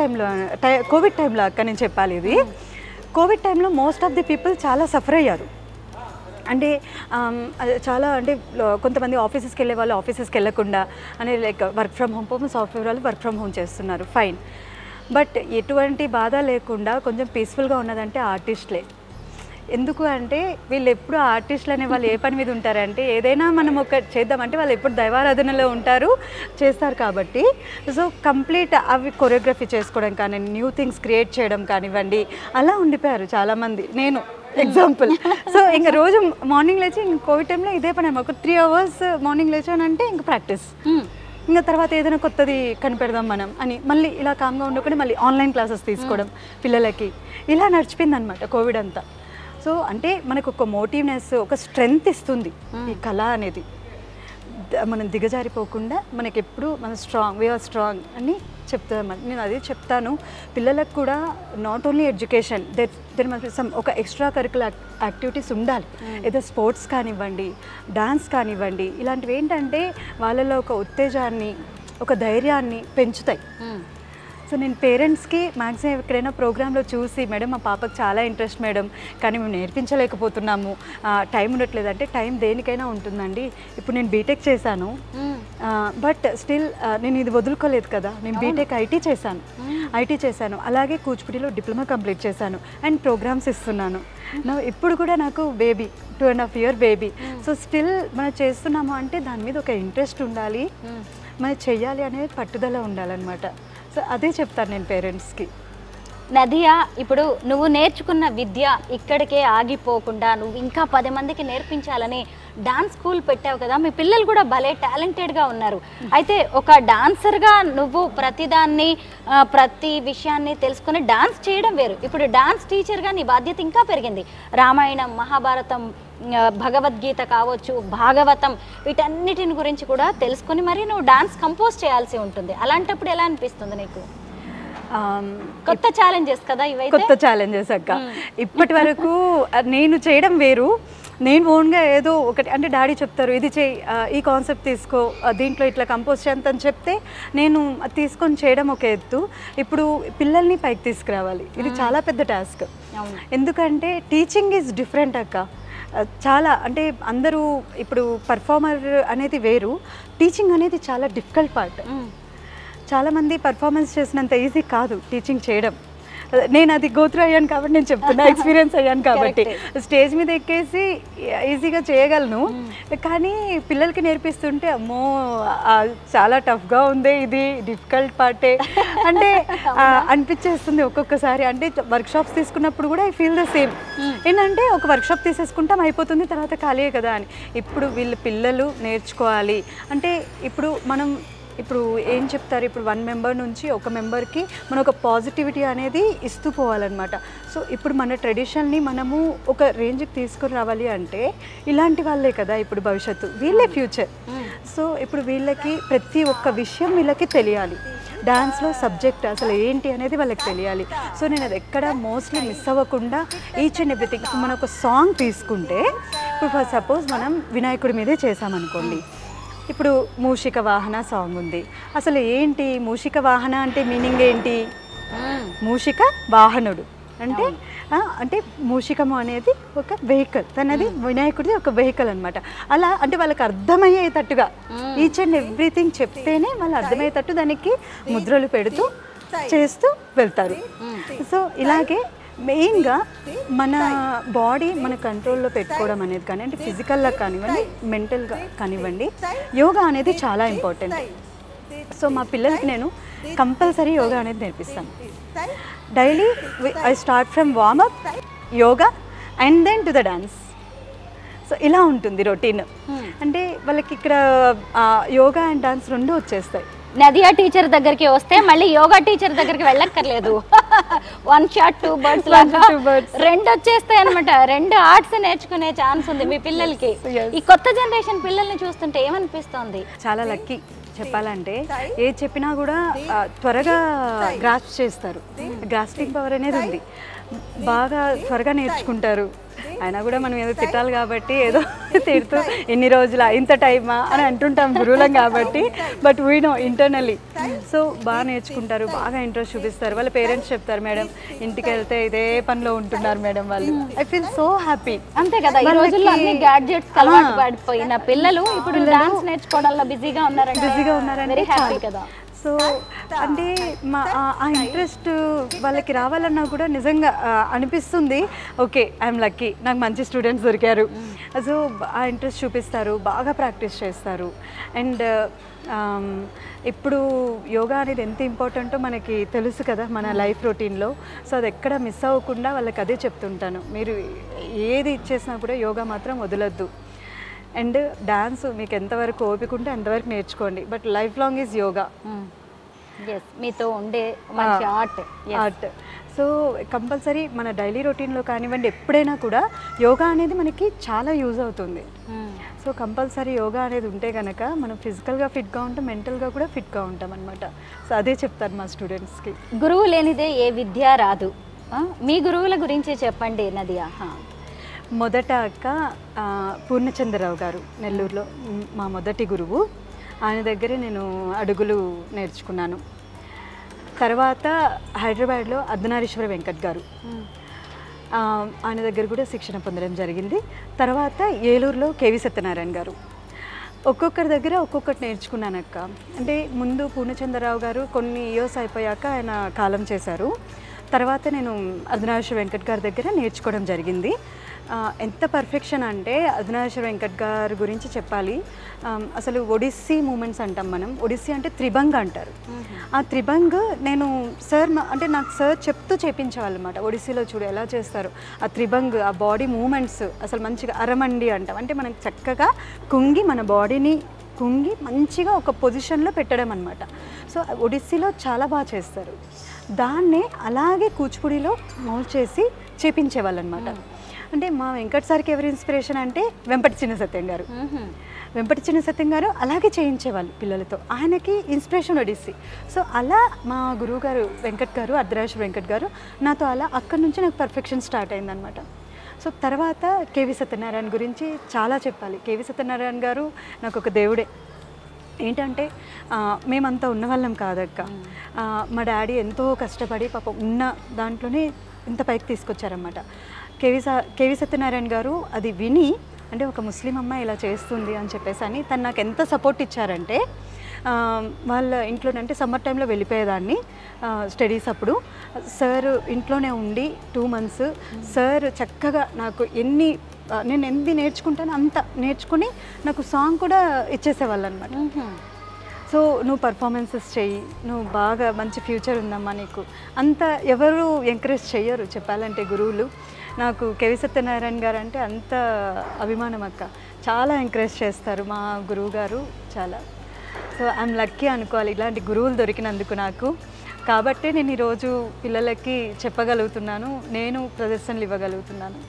టైంలో అక్క నేను చెప్పాలి, ఇది కోవిడ్ టైంలో మోస్ట్ ఆఫ్ ది పీపుల్ చాలా సఫర్ అయ్యారు. అంటే చాలా అంటే కొంతమంది ఆఫీసెస్కి వెళ్ళే వాళ్ళు ఆఫీసెస్కి వెళ్ళకుండా అంటే like work from home, software వాళ్ళు వర్క్ ఫ్రమ్ హోమ్ చేస్తున్నారు, ఫైన్. బట్ ఎటువంటి బాధ లేకుండా కొంచెం పీస్ఫుల్గా ఉన్నదంటే ఆర్టిస్టులే. ఎందుకు అంటే వీళ్ళు ఎప్పుడు ఆర్టిస్టులు అనే వాళ్ళు ఏ పని మీద ఉంటారంటే ఏదైనా మనం ఒక చేద్దామంటే వాళ్ళు ఎప్పుడు దైవారాధనలో ఉంటారు, చేస్తారు. కాబట్టి సో కంప్లీట్ అవి కొరియోగ్రఫీ చేసుకోవడం కానీ న్యూ థింగ్స్ క్రియేట్ చేయడం కానివ్వండి అలా ఉండిపోయారు చాలామంది. నేను ఎగ్జాంపుల్. సో ఇంకా రోజు మార్నింగ్ లేచి ఇంక కోవిడ్ టైంలో ఇదే పని, ఒక 3 hours మార్నింగ్ లేచానంటే ఇంక ప్రాక్టీస్, ఇంకా తర్వాత ఏదైనా కొత్తది కనిపెడదాం మనం అని మళ్ళీ ఇలా కామ్గా ఉండకుండా మళ్ళీ ఆన్లైన్ క్లాసెస్ తీసుకోవడం పిల్లలకి, ఇలా నడిచిపోయింది అనమాట కోవిడ్ అంతా. సో అంటే మనకు ఒక మోటివ్నెస్, ఒక స్ట్రెంగ్త్ ఇస్తుంది ఈ కళ అనేది. మనం దిగజారిపోకుండా మనకి ఎప్పుడు మన వీఆర్ స్ట్రాంగ్ అని చెప్తామని నేను అదే చెప్తాను పిల్లలకు కూడా. Not only education, there must be some ఒక ఎక్స్ట్రా కరికులర్ యాక్టివిటీస్ ఉండాలి. ఏదో స్పోర్ట్స్ కానివ్వండి, డాన్స్ కానివ్వండి, ఇలాంటివి ఏంటంటే వాళ్ళలో ఒక ఉత్తేజాన్ని, ఒక ధైర్యాన్ని పెంచుతాయి. సో నేను పేరెంట్స్కి మ్యాక్సిమం ఎక్కడైనా ప్రోగ్రాంలో చూసి మేడం మా పాపకు చాలా ఇంట్రెస్ట్ మేడం కానీ మేము నేర్పించలేకపోతున్నాము, టైం ఉండట్లేదు అంటే, టైం దేనికైనా ఉంటుందండి. ఇప్పుడు నేను బీటెక్ చేశాను బట్ స్టిల్ నేను ఇది వదులుకోలేదు కదా, నేను బీటెక్ ఐటీ చేశాను, అలాగే కూచిపూడిలో డిప్లొమా కంప్లీట్ చేశాను అండ్ ప్రోగ్రామ్స్ ఇస్తున్నాను. ఇప్పుడు కూడా నాకు baby 2.5 year baby. So still మనం చేస్తున్నాము అంటే దాని మీద ఒక ఇంట్రెస్ట్ ఉండాలి, మనం చెయ్యాలి అనేది పట్టుదల ఉండాలన్నమాట. సో అదే చెప్తాను నేను పేరెంట్స్కి. నదియా, ఇప్పుడు నువ్వు నేర్చుకున్న విద్య ఇక్కడికే ఆగిపోకుండా నువ్వు ఇంకా 10 మందికి నేర్పించాలని డాన్స్ స్కూల్ పెట్టావు కదా, మీ పిల్లలు కూడా భలే టాలెంటెడ్గా ఉన్నారు. అయితే ఒక డాన్సర్గా నువ్వు ప్రతిదాన్ని ప్రతి విషయాన్ని తెలుసుకుని డాన్స్ చేయడం వేరు, ఇప్పుడు డాన్స్ టీచర్గా నీ బాధ్యత ఇంకా పెరిగింది. రామాయణం, మహాభారతం, భగవద్గీత కావచ్చు, భాగవతం, వీటన్నిటిని గురించి కూడా తెలుసుకుని మరి నువ్వు డాన్స్ కంపోజ్ చేయాల్సి ఉంటుంది. అలాంటప్పుడు ఎలా అనిపిస్తుంది నీకు? కొత్త ఛాలెంజెస్ కదా ఇవైతే. కొత్త ఛాలెంజెస్ అక్క. ఇప్పటి వరకు నేను చేయడం వేరు, నేను ఓన్గా ఏదో ఒకటి అంటే డాడీ చెప్తారు ఇది చేయి, ఈ కాన్సెప్ట్ తీసుకో, దీంట్లో ఇట్లా కంపోజ్ చేయంతని చెప్తే నేను అది తీసుకొని చేయడం ఒక ఎత్తు. ఇప్పుడు పిల్లల్ని పైకి తీసుకురావాలి, ఇది చాలా పెద్ద టాస్క్. ఎందుకంటే టీచింగ్ ఈజ్ డిఫరెంట్ అక్క. చాలా అంటే అందరూ ఇప్పుడు పర్ఫార్మర్ అనేది వేరు, టీచింగ్ అనేది చాలా డిఫికల్ట్ పార్ట్. చాలామంది పర్ఫార్మెన్స్ చేసినంత ఈజీ కాదు టీచింగ్ చేయడం. నేను అది గోత్రు అయ్యాను కాబట్టి నేను చెప్తున్నా, ఎక్స్పీరియన్స్ అయ్యాను కాబట్టి. స్టేజ్ మీద ఎక్కేసి ఈజీగా చేయగలను, కానీ పిల్లలకి నేర్పిస్తుంటే అమ్మో చాలా టఫ్గా ఉంది, ఇది డిఫికల్ట్ పార్టే అంటే అనిపించేస్తుంది ఒక్కొక్కసారి. అంటే వర్క్షాప్స్ తీసుకున్నప్పుడు కూడా ఐ ఫీల్ ద సేమ్. ఏంటంటే ఒక వర్క్షాప్ తీసేసుకుంటాం అయిపోతుంది, తర్వాత ఖాళీయే కదా అని. ఇప్పుడు వీళ్ళు పిల్లలు నేర్చుకోవాలి అంటే ఇప్పుడు ఏం చెప్తారు, ఇప్పుడు 1 మెంబర్ నుంచి ఒక మెంబర్కి మనం ఒక పాజిటివిటీ అనేది ఇస్తూ పోవాలన్నమాట. సో ఇప్పుడు మన ట్రెడిషన్ని మనము ఒక రేంజ్కి తీసుకుని రావాలి అంటే ఇలాంటి వాళ్ళే కదా ఇప్పుడు భవిష్యత్తు, వీళ్ళే ఫ్యూచర్. సో ఇప్పుడు వీళ్ళకి ప్రతి ఒక్క విషయం వీళ్ళకి తెలియాలి, డాన్స్లో సబ్జెక్ట్ అసలు ఏంటి అనేది వాళ్ళకి తెలియాలి. సో నేను అది ఎక్కడ మోస్ట్లీ మిస్ అవ్వకుండా ఈచ్ అండ్ ఎవ్రీథింగ్. ఇప్పుడు మనం ఒక సాంగ్ తీసుకుంటే ఇప్పుడు ఫర్ సపోజ్ మనం వినాయకుడి మీదే చేసామనుకోండి, ఇప్పుడు మూషిక వాహన సాంగ్ ఉంది. అసలు ఏంటి మూషిక వాహన అంటే మీనింగ్ ఏంటి? మూషిక వాహనుడు అంటే అంటే మూషికము అనేది ఒక వెహికల్, తనది వినాయకుడిది ఒక వెహికల్ అనమాట. అలా అంటే వాళ్ళకి అర్థమయ్యేటట్టుగా ఈచ్ అండ్ ఎవ్రీథింగ్ చెప్తేనే వాళ్ళు అర్థమయ్యేటట్టు దానికి ముద్రలు పెడుతూ చేస్తూ వెళ్తారు. సో ఇలాగే మెయిన్గా మన బాడీ మన కంట్రోల్లో పెట్టుకోవడం అనేది కానీ, అంటే ఫిజికల్గా కానివ్వండి మెంటల్గా కానివ్వండి, యోగా అనేది చాలా ఇంపార్టెంట్. సో మా పిల్లలకి నేను కంపల్సరీ యోగా అనేది నేర్పిస్తాను. Daily I start from warm up, yoga and then to the dance. So ఇలా ఉంటుంది రొటీన్. అంటే వాళ్ళకి ఇక్కడ యోగా అండ్ డాన్స్ రెండు వచ్చేస్తాయి. నదియా టీచర్ దగ్గరికి వస్తే మళ్ళీ యోగా టీచర్ దగ్గరికి వెళ్ళక్కర్లేదు. 1 shot 2 birds లాగా 2 వచ్చేస్తాయి అనమాట. 2 ఆర్ట్స్ నేర్చుకునే ఛాన్స్ ఉంది మీ పిల్లలకి. ఈ కొత్త జనరేషన్ పిల్లల్ని చూస్తుంటే ఏమనిపిస్తుంది? చాలా లక్కీ చెప్పాలంటే. ఏది చెప్పినా కూడా త్వరగా గ్రాస్ప్ చేస్తారు, గ్రాస్పింగ్ పవర్ అనేది ఉంది, బాగా త్వరగా నేర్చుకుంటారు. అయినా కూడా మనం ఏదో తిట్టాలి కాబట్టి ఏదో తిడుతూ ఎన్ని రోజుల ఇంత టైమా అని అంటుంటాం గురువులం కాబట్టి, but we know internally. So బాగా నేర్చుకుంటారు, బాగా ఇంట్రెస్ట్ చూపిస్తారు. వాళ్ళ పేరెంట్స్ చెప్తారు మేడం ఇంటికి వెళ్తే ఇదే పనిలో ఉంటున్నారు మేడం వాళ్ళు. I feel so happy. అంతే కదా, ఈ రోజుల్లో అన్ని గ్యాడ్జెట్స్ అలవాటు పడిపోయిన పిల్లలు ఇప్పుడు డాన్స్ నేర్చుకోవడంలో బిజీగా ఉన్నారంటే వెరీ హ్యాపీ కదా. సో అంటే ఆ ఇంట్రెస్ట్ వాళ్ళకి రావాలన్నా కూడా నిజంగా అనిపిస్తుంది, ఓకే ఐఎమ్ లక్కీ, నాకు మంచి స్టూడెంట్స్ దొరికారు. సో ఆ ఇంట్రెస్ట్ చూపిస్తారు, బాగా ప్రాక్టీస్ చేస్తారు. అండ్ ఇప్పుడు యోగా అనేది ఎంత ఇంపార్టెంటో మనకి తెలుసు కదా మన లైఫ్ రొటీన్లో. సో అది ఎక్కడ మిస్ అవ్వకుండా వాళ్ళకి అదే చెప్తుంటాను, మీరు ఏది ఇచ్చేసినా కూడా యోగా మాత్రం వదలొద్దు. అండ్ డాన్స్ మీకు ఎంతవరకు ఓపిక ఉంటే అంతవరకు నేర్చుకోండి, but life long is yoga. మీతో ఉండే మంచి ఆర్ట్. సో కంపల్సరీ మన డైలీ రొటీన్లో కానివ్వండి ఎప్పుడైనా కూడా యోగా అనేది మనకి చాలా యూజ్ అవుతుంది. సో కంపల్సరీ యోగా అనేది ఉంటే కనుక మనం ఫిజికల్గా ఫిట్గా ఉంటాం, మెంటల్గా కూడా ఫిట్గా ఉంటాం అనమాట. సో అదే చెప్తాను మా స్టూడెంట్స్కి. గురువు లేనిదే ఏ విద్య రాదు. మీ గురువుల గురించి చెప్పండి నదియా. మొదట అక్క పూర్ణచంద్రరావు గారు నెల్లూరులో మా మొదటి గురువు. ఆయన దగ్గరే నేను అడుగులు నేర్చుకున్నాను. తర్వాత హైదరాబాద్లో అర్ధనారీశ్వర వెంకట్ గారు, ఆయన దగ్గర కూడా శిక్షణ పొందడం జరిగింది. తర్వాత ఏలూరులో కేవి సత్యనారాయణ గారు. ఒక్కొక్కరి దగ్గర ఒక్కొక్కటి నేర్చుకున్నానక్క. అంటే ముందు పూర్ణచంద్రరావు గారు కొన్ని ఇయర్స్ అయిపోయాక ఆయన కాలం చేశారు. తర్వాత నేను అర్ధనారీశ్వర వెంకట్ గారి దగ్గర నేర్చుకోవడం జరిగింది. ఎంత పర్ఫెక్షన్ అంటే అర్ధనారీశ్వర వెంకట్ గారి గురించి చెప్పాలి. అసలు ఒడిస్సీ మూమెంట్స్ అంటాం మనం. ఒడిస్సీ అంటే త్రిభంగ్ అంటారు. ఆ త్రిభంగ్ నేను అంటే నాకు సార్ చెప్తూ చేపించేవాళ్ళు అనమాట. ఒడిస్సీలో చూడు ఎలా చేస్తారు ఆ త్రిభంగ్, ఆ బాడీ మూమెంట్స్ అసలు మంచిగా అరమండి అంటాం. అంటే మనం చక్కగా కుంగి మన బాడీని కుంగి మంచిగా ఒక పొజిషన్లో పెట్టడం అనమాట. సో ఒడిస్సీలో చాలా బాగా చేస్తారు. దాన్నే అలాగే కూచిపూడిలో మౌల్డ్ చేసి చేపించేవాళ్ళు అనమాట. అంటే మా వెంకట్ సార్కి ఎవరి ఇన్స్పిరేషన్ అంటే వెంపటి చిన్న సత్యం గారు. వెంపటి చిన్న సత్యం గారు అలాగే చేయించేవాళ్ళు పిల్లలతో, ఆయనకి ఇన్స్పిరేషన్ ఒడిస్సీ. సో అలా మా గురువు గారు వెంకట్ గారు, అర్ధనారీశ్వర వెంకట్ గారు నాతో అలా అక్కడి నుంచి నాకు పర్ఫెక్షన్ స్టార్ట్ అయిందనమాట. సో తర్వాత కేవీ సత్యనారాయణ గురించి చాలా చెప్పాలి. కేవీ సత్యనారాయణ గారు నాకు ఒక దేవుడే. ఏంటంటే మేమంతా ఉన్నవాళ్ళం కాదక్క. మా డాడీ ఎంతో కష్టపడి పాపం ఉన్న దాంట్లోనే ఇంత పైకి తీసుకొచ్చారన్నమాట. కేవీ సత్యనారాయణ గారు అది విని, అంటే ఒక ముస్లిం అమ్మాయి ఇలా చేస్తుంది అని చెప్పేసి అని తను నాకు ఎంత సపోర్ట్ ఇచ్చారంటే, వాళ్ళ ఇంట్లోనంటే సమ్మర్ టైంలో వెళ్ళిపోయేదాన్ని స్టడీస్ అప్పుడు. సార్ ఇంట్లోనే ఉండి 2 months సార్ చక్కగా నాకు నేను ఎన్ని నేర్చుకుంటానో అంత నేర్చుకుని నాకు సాంగ్ కూడా ఇచ్చేసేవాళ్ళు అనమాట. సో నువ్వు పర్ఫార్మెన్సెస్ చెయ్యి, నువ్వు బాగా మంచి ఫ్యూచర్ ఉందమ్మా నీకు, అంత ఎవరు ఎంకరేజ్ చెయ్యరు చెప్పాలంటే గురువులు. నాకు కేవీ సత్యనారాయణ గారు అంటే అంత అభిమానం అక్క. చాలా ఎంకరేజ్ చేస్తారు మా గురువు గారు చాలా. సో ఐఎమ్ లక్కీ అనుకోవాలి ఇలాంటి గురువులు దొరికినందుకు నాకు. కాబట్టే నేను ఈరోజు పిల్లలకి చెప్పగలుగుతున్నాను, నేను ప్రదర్శనలు ఇవ్వగలుగుతున్నాను.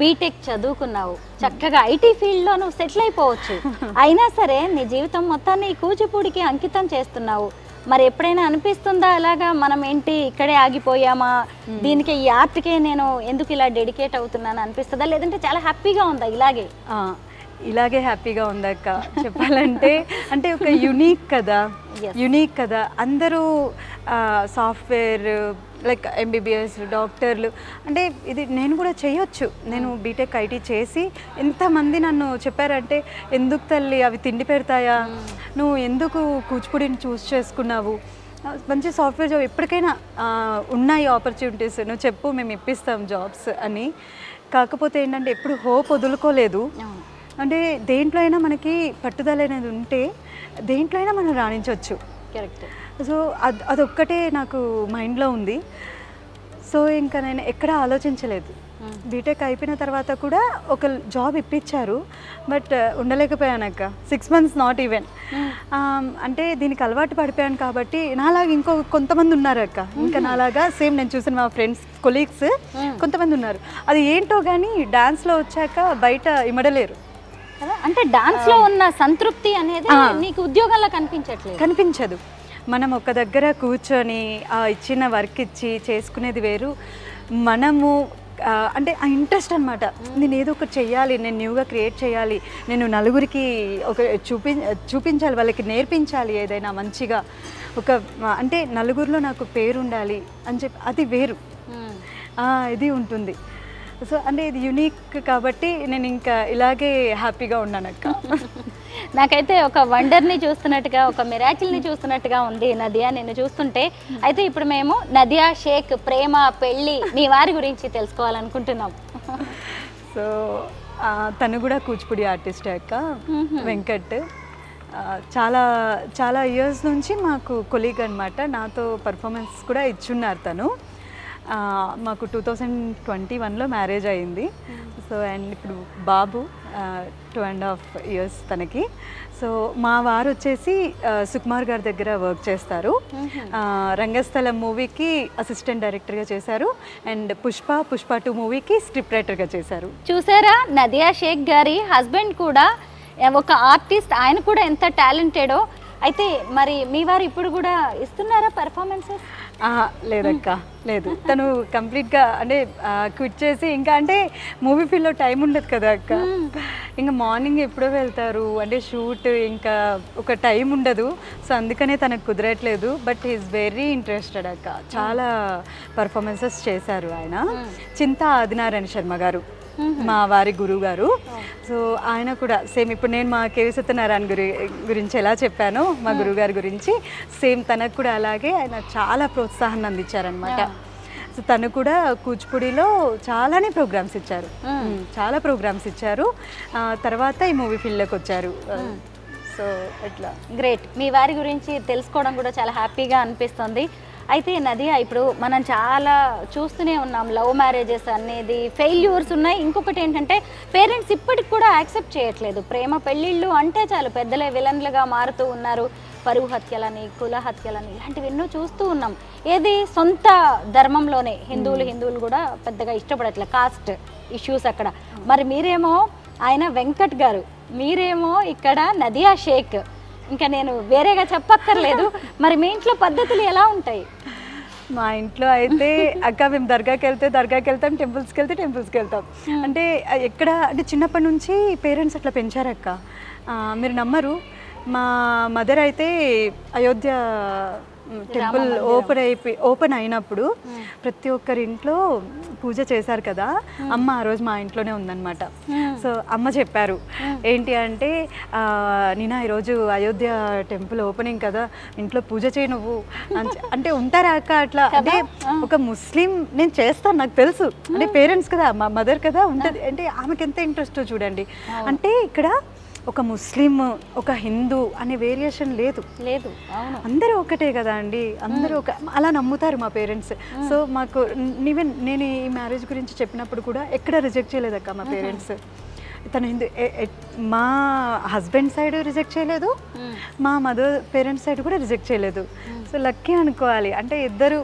బీటెక్ చదువుకున్నావు, చక్కగా ఐటీ ఫీల్డ్లో నువ్వు సెటిల్ అయిపోవచ్చు, అయినా సరే నీ జీవితం మొత్తాన్ని కూచిపూడికి అంకితం చేస్తున్నావు. మరి ఎప్పుడైనా అనిపిస్తుందా అలాగా మనం ఏంటి ఇక్కడే ఆగిపోయామా, దీనికి ఈ ఆర్ట్కే నేను ఎందుకు ఇలా డెడికేట్ అవుతున్నాను అనిపిస్తుందా, లేదంటే చాలా హ్యాపీగా ఉందా ఇలాగే హ్యాపీగా ఉందక్క చెప్పాలంటే? అంటే ఒక యునీక్ కదా అందరూ సాఫ్ట్వేర్ లైక్ ఎంబీబీఎస్ డాక్టర్లు, అంటే ఇది నేను కూడా చేయొచ్చు. నేను బీటెక్ ఐటీ చేసి ఎంతమంది నన్ను చెప్పారంటే, ఎందుకు తల్లి అవి తిండి పెడతాయా, నువ్వు ఎందుకు కూచిపూడిని చూస్ చేసుకున్నావు, మంచి సాఫ్ట్వేర్ జాబ్ ఎప్పటికైనా ఉన్నాయి ఆపర్చునిటీస్, నువ్వు చెప్పు మేము ఇప్పిస్తాం జాబ్స్ అని. కాకపోతే ఏంటంటే ఎప్పుడు హోప్ వదులుకోలేదు. అంటే దేంట్లో అయినా మనకి పట్టుదల అనేది ఉంటే దేంట్లో అయినా మనం రాణించవచ్చు. కరెక్ట్. సో అదొక్కటే నాకు మైండ్లో ఉంది. సో ఇంకా నేను ఎక్కడా ఆలోచించలేదు. బీటెక్ అయిపోయిన తర్వాత కూడా ఒక జాబ్ ఇప్పించారు, బట్ ఉండలేకపోయానక్క. 6 months not even. అంటే దీనికి అలవాటు పడిపోయాను కాబట్టి నాలాగా కొంతమంది ఉన్నారు అక్క, ఇంకా నాలాగా సేమ్ నేను చూసిన మా ఫ్రెండ్స్ కొలీగ్స్ కొంతమంది ఉన్నారు. అది ఏంటో కానీ డాన్స్లో వచ్చాక బయట ఇమడలేరు. అంటే డాన్స్లో ఉన్న సంతృప్తి అనేది నీకు ఉద్యోగంలో కనిపించదు. మనం ఒక దగ్గర కూర్చొని ఇచ్చిన వర్క్ ఇచ్చి చేసుకునేది వేరు. మనము అంటే ఆ ఇంట్రెస్ట్ అనమాట, నేను ఏదో ఒకటి చెయ్యాలి, నేను న్యూగా క్రియేట్ చేయాలి, నేను నలుగురికి ఒక చూపించాలి, వాళ్ళకి నేర్పించాలి ఏదైనా మంచిగా, అంటే నలుగురిలో నాకు పేరు ఉండాలి అని చెప్పి అది వేరు ఇది ఉంటుంది. సో అంటే ఇది యునీక్ కాబట్టి నేను ఇంకా ఇలాగే హ్యాపీగా ఉన్నానక్క. నాకైతే ఒక వండర్ని చూస్తున్నట్టుగా, ఒక మిరాకిల్ని చూస్తున్నట్టుగా ఉంది నదియా నిన్ను చూస్తుంటే. అయితే ఇప్పుడు మేము నదియా షేక్ ప్రేమ పెళ్ళి మీ వారి గురించి తెలుసుకోవాలనుకుంటున్నాం. సో తను కూడా కూచిపూడి ఆర్టిస్ట్ అక్క, వెంకట్. చాలా చాలా ఇయర్స్ నుంచి మాకు కొలీగ్ అనమాట, నాతో పర్ఫార్మెన్స్ కూడా ఇచ్చున్నారు తను. మాకు 2021లో మ్యారేజ్ అయింది. సో అండ్ ఇప్పుడు బాబు 2.5 years తనకి. సో మా వారు వచ్చేసి సుకుమార్ గారి దగ్గర వర్క్ చేస్తారు. రంగస్థలం మూవీకి అసిస్టెంట్ డైరెక్టర్గా చేశారు, అండ్ పుష్ప 2 మూవీకి స్క్రిప్ట్ రైటర్గా చేశారు. చూసారా, నదియా షేక్ గారి హస్బెండ్ కూడా ఒక ఆర్టిస్ట్, ఆయన కూడా ఎంత టాలెంటెడో. అయితే మరి మీ వారు ఇప్పుడు కూడా ఇస్తున్నారా పర్ఫార్మెన్సెస్? లేదక్క, లేదు. తను కంప్లీట్గా అంటే క్విట్ చేసి, ఇంకా అంటే మూవీ ఫీల్డ్లో టైం ఉండదు కదా అక్క, ఇంకా మార్నింగ్ ఎప్పుడో వెళ్తారు, అంటే షూట్ ఇంకా ఒక టైం ఉండదు. సో అందుకనే తనకు కుదరట్లేదు. బట్ ఈజ్ వెరీ ఇంట్రెస్టెడ్ అక్క, చాలా పర్ఫార్మెన్సెస్ చేశారు ఆయన. చింతా ఆదినారాయణ శర్మ గారు మా వారి గురువు గారు. సో ఆయన కూడా సేమ్ ఇప్పుడు నేను మా కేవీ సత్యనారాయణ గురించి ఎలా చెప్పానో మా గురువు గారి గురించి, సేమ్ తనకు కూడా అలాగే ఆయన చాలా ప్రోత్సాహాన్ని అందించారనమాట. సో తను కూడా కూచిపూడిలో చాలా ప్రోగ్రామ్స్ ఇచ్చారు. తర్వాత ఈ మూవీ ఫీల్డ్లోకి వచ్చారు. సో ఎట్లా గ్రేట్. మీ వారి గురించి తెలుసుకోవడం కూడా చాలా హ్యాపీగా అనిపిస్తుంది. అయితే నదియా, ఇప్పుడు మనం చాలా చూస్తూనే ఉన్నాం, లవ్ మ్యారేజెస్ అనేది ఫెయిల్యూర్స్ ఉన్నాయి. ఇంకొకటి ఏంటంటే పేరెంట్స్ ఇప్పటికి కూడా యాక్సెప్ట్ చేయట్లేదు. ప్రేమ పెళ్ళిళ్ళు అంటే చాలు పెద్దలే విలన్లుగా మారుతూ ఉన్నారు. పరువు హత్యలని, కుల హత్యలని, ఇలాంటివి ఎన్నో చూస్తూ ఉన్నాం. ఏది సొంత ధర్మంలోనే హిందువులు కూడా పెద్దగా ఇష్టపడట్లేదు, కాస్ట్ ఇష్యూస్ అక్కడ. మరి మీరేమో ఆయన వెంకట్ గారు, మీరేమో ఇక్కడ నదియా షేక్, ఇంకా నేను వేరేగా చెప్పక్కర్లేదు. మరి మీ ఇంట్లో పద్ధతులు ఎలా ఉంటాయి? మా ఇంట్లో అయితే అక్క మేము దర్గాకి వెళ్తాం, టెంపుల్స్కి వెళ్తాం. అంటే ఎక్కడ అంటే చిన్నప్పటి నుంచి పేరెంట్స్ అట్లా పెంచారక్క. మీరు నమ్మరు, మా మదర్ అయితే అయోధ్య టెంపుల్ ఓపెన్ అయినప్పుడు ప్రతి ఒక్కరి ఇంట్లో పూజ చేశారు కదా, అమ్మ ఆ రోజు మా ఇంట్లోనే ఉందన్నమాట. సో అమ్మ చెప్పారు ఏంటి అంటే, నేనా ఈరోజు అయోధ్య టెంపుల్ ఓపెనింగ్ కదా, ఇంట్లో పూజ చేయి నువ్వు అంటే ఉంటారా అక్క అట్లా. అంటే ఒక ముస్లిం నేను చేస్తాను, నాకు తెలుసు అంటే పేరెంట్స్ కదా, మా మదర్ కదా ఉంటుంది. అంటే ఆమెకి ఎంత ఇంట్రెస్టో చూడండి. అంటే ఇక్కడ ఒక ముస్లిం ఒక హిందూ అనే వేరియేషన్ లేదు. అందరూ ఒకటే కదా అండి, అందరూ అలా నమ్ముతారు మా పేరెంట్స్. సో మాకు ఈవెన్ నేను ఈ మ్యారేజ్ గురించి చెప్పినప్పుడు కూడా ఎక్కడ రిజెక్ట్ చేయలేదక్క మా పేరెంట్స్. తను హిందూ, మా హస్బెండ్ సైడ్ రిజెక్ట్ చేయలేదు, మా మదర్ పేరెంట్స్ సైడ్ కూడా రిజెక్ట్ చేయలేదు. సో లక్కీ అనుకోవాలి. అంటే ఇద్దరు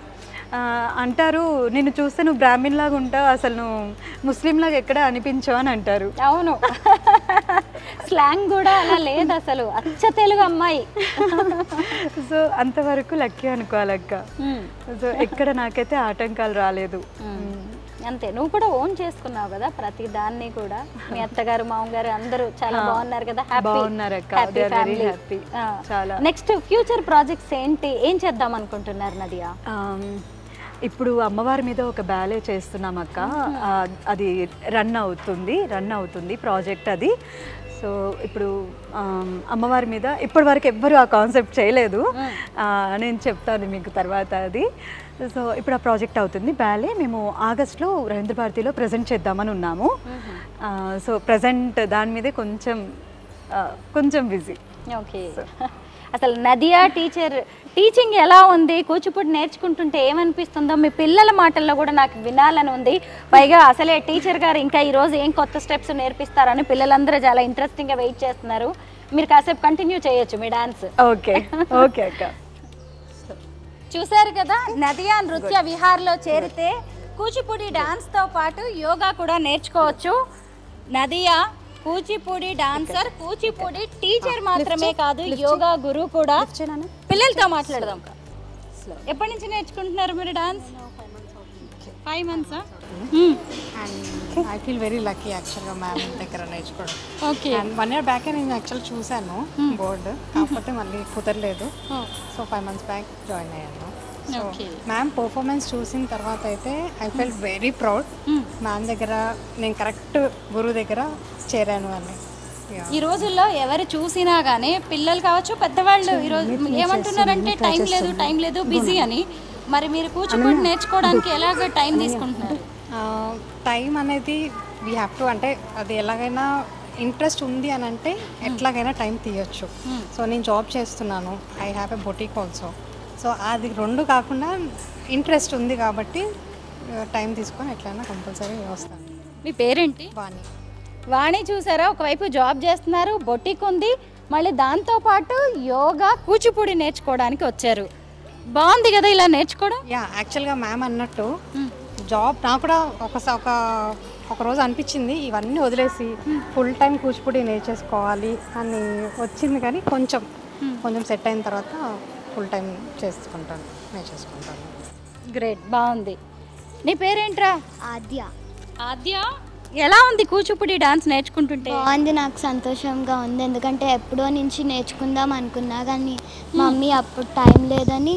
అంటారు, నిన్ను చూస్తే నువ్వు బ్రాహ్మణ్ లాగా ఉంటావు, అసలు నువ్వు ముస్లిం లాగా ఎక్కడ అనిపించావు అని అంటారు. అవును, స్లాంగ్ కూడా అలా లేదు అసలు, అచ్చ తెలుగు అమ్మాయి. సో అంతవరకు లక్కీ అనుకోవాలక్క. సో ఎక్కడ నాకైతే ఆటంకాలు రాలేదు. అంతే, నువ్వు కూడా ఓన్ చేసుకున్నావు కదా ప్రతి దాన్ని కూడా. మీ అత్తగారు మామగారు అందరూ చాలా బాగున్నారు కదా? బాగున్నారు అక్క, హ్యాపీ చాలా. నెక్స్ట్ ఫ్యూచర్ ప్రాజెక్ట్స్ ఏంటి, ఏం చేద్దాం అనుకుంటున్నారు నదియా? ఇప్పుడు అమ్మవారి మీద ఒక బ్యాలే చేస్తున్నాం అక్క, అది రన్ అవుతుంది ప్రాజెక్ట్ అది. సో ఇప్పుడు అమ్మవారి మీద ఇప్పటివరకు ఎవ్వరు ఆ కాన్సెప్ట్ చేయలేదు, నేను చెప్తాను మీకు తర్వాత అది. సో ఇప్పుడు ఆ ప్రాజెక్ట్ అవుతుంది బ్యాలే. మేము ఆగస్ట్లో రవీంద్ర భారతిలో ప్రజెంట్ చేద్దామని ఉన్నాము. సో ప్రజెంట్ దాని మీదే కొంచెం బిజీ. ఓకే, అసలు నదియా టీచింగ్ ఎలా ఉంది? కూచిపూడి నేర్చుకుంటుంటే ఏమనిపిస్తుందో మీ పిల్లల మాటల్లో కూడా నాకు వినాలని ఉంది. పైగా అసలే టీచర్ గారు ఇంకా ఈరోజు ఏం కొత్త స్టెప్స్ నేర్పిస్తారని పిల్లలందరూ చాలా ఇంట్రెస్టింగ్గా వెయిట్ చేస్తున్నారు. మీరు కాసేపు కంటిన్యూ చేయొచ్చు మీ డాన్స్. ఓకే అక్క. చూసారు కదా, నదియా నృత్య విహార్లో చేరితే కూచిపూడి డాన్స్తో పాటు యోగా కూడా నేర్చుకోవచ్చు. నదియా కూచిపూడి డాన్సర్, కూచిపూడి టీచర్ మాత్రమే కాదు, యోగా గురువు కూడా. పిల్లలతో మాట్లాడదాం. ఎప్పటి నుంచి నేర్చుకుంటున్నారు మీరు dance? 5 months. I feel very lucky యాక్చువల్గా మ్యామ్ దగ్గర నేర్చుకోవడం. ఓకే, 1 year బ్యాకే నేను యాక్చువల్ చూశాను బోర్డు, కాకపోతే మళ్ళీ కుదరలేదు. సో 5 months బ్యాక్ జాయిన్ అయ్యాను. సో మ్యామ్ పర్ఫార్మెన్స్ చూసిన తర్వాత అయితే I felt very proud. Ma'am దగ్గర నేను కరెక్ట్ గురువు దగ్గర చేరాను అని. ఈ రోజుల్లో ఎవరు చూసినా కానీ పిల్లలు కావచ్చు పెద్దవాళ్ళు ఈరోజు ఏమంటున్నారంటే టైం లేదు బిజీ అని. మరి మీరు కూచిపూడి నేర్చుకోవడానికి ఎలాగ టైం తీసుకుంటున్నారు? టైం అనేది వీ హ్యావ్ టు, అంటే అది ఎలాగైనా ఇంట్రెస్ట్ ఉంది అని అంటే ఎట్లాగైనా టైం తీయచ్చు. సో నేను జాబ్ చేస్తున్నాను, I have a boutique also. So అది 2 కాకుండా ఇంట్రెస్ట్ ఉంది కాబట్టి టైం తీసుకొని ఎట్లయినా కంపల్సరీ వస్తాను. మీ పేరేంటి? వాణి. చూసారా, ఒకవైపు జాబ్ చేస్తున్నారు, బొటిక్ ఉంది, మళ్ళీ దాంతోపాటు యోగా కూచిపూడి నేర్చుకోవడానికి వచ్చారు. బాగుంది కదా ఇలా నేర్చుకోవడం? యాక్చువల్గా మ్యామ్ అన్నట్టు జాబ్ నాకు కూడా ఒక రోజు అనిపించింది ఇవన్నీ వదిలేసి ఫుల్ టైం కూచిపూడి నేర్చేసుకోవాలి అని వచ్చింది. కానీ కొంచెం సెట్ అయిన తర్వాత ఫుల్ టైం నేర్చేసుకుంటాను. గ్రేట్, బాగుంది. నీ పేరేంట్రా? ఆద్య. ఎలా ఉంది కూచిపూడి డాన్స్ నేర్చుకుంటుంటే? బాగుంది, నాకు సంతోషంగా ఉంది. ఎందుకంటే ఎప్పుడో నుంచి నేర్చుకుందాం అనుకున్నా కానీ మమ్మీ అప్పుడు టైం లేదని